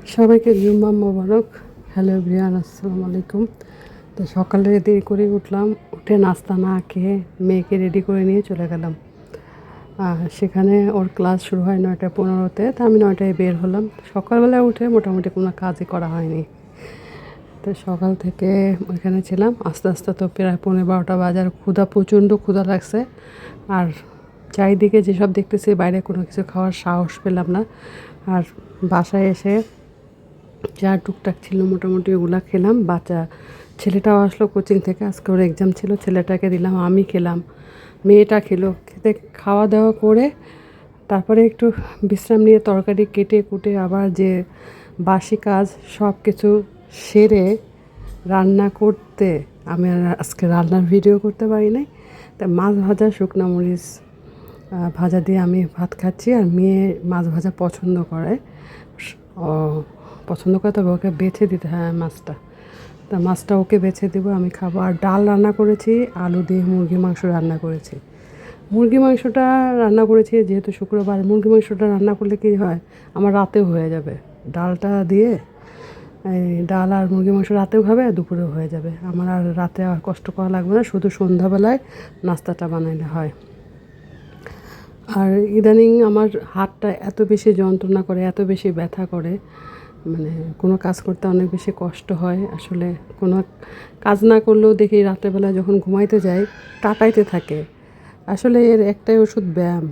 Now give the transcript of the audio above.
সবাইকে জুম্মা মোবারক। Hello everyone, আসসালামু আলাইকুম। তো সকালে দেরি করে উঠলাম, উঠে নাস্তা না খেয়ে মেয়েকে রেডি করে নিয়ে চলে গেলাম। সেখানে ওর ক্লাস শুরু হয় 9:15-তে, তো আমি 9টায় বের হলাম। সকালবেলায় উঠে মোটামুটি কোনো কাজই করা হয়নি। তো সকাল থেকে ওইখানে ছিলাম, আস্তে আস্তে তো প্রায় 11:30 বাজার। প্রচণ্ড ক্ষুধা লাগছে। আর চারিদিকে যেসব দেখতেছি, বাইরে কোনো কিছু খাওয়ার সাহস পেলাম না। আর বাসায় এসে যা টুকটাক ছিল মোটামুটি ওগুলা খেলাম। ছেলেটাও আসলো কোচিং থেকে, আজকে ওর এক্সাম ছিল, ছেলেটাকে দিলাম, আমি খেলাম, মেয়েটা খেলো। খাওয়া দাওয়া করে তারপরে একটু বিশ্রাম নিয়ে তরকারি কেটে কুটে আবার যে বাসি কাজ সব কিছু সেরে রান্না করতে আমি আর আজকে রান্নার ভিডিও করতে পারি নাই। তা মাছ ভাজা, শুকনো মরিচ ভাজা দিয়ে আমি ভাত খাচ্ছি। আর মেয়ে মাছ ভাজা পছন্দ করে, ও পছন্দ করে, তবে ওকে বেছে দিতে হয় মাছটা। তা মাছটা ওকে বেছে দেবো, আমি খাবো। আর ডাল রান্না করেছি, আলু দিয়ে মুরগি মাংস রান্না করেছি। মুরগি মাংসটা রান্না করেছি যেহেতু শুক্রবার, মুরগি মাংসটা রান্না করলে কী হয়, আমার রাতেও হয়ে যাবে। ডালটা দিয়ে এই ডাল আর মুরগি মাংস রাতেও খাবে আর দুপুরেও হয়ে যাবে। আমার আর রাতে আর কষ্ট করা লাগবে না, শুধু সন্ধ্যাবেলায় নাস্তাটা বানাইলে হয়। আর ইদানিং আমার হাতটা এত বেশি যন্ত্রণা করে, এত বেশি ব্যথা করে, মানে কোনো কাজ করতে অনেক বেশি কষ্ট হয়। আসলে কোনো কাজ না করলেও দেখি রাতেরবেলা যখন ঘুমাইতে যাই কাটাইতে থাকে। আসলে এর একটাই ওষুধ, ব্যায়াম।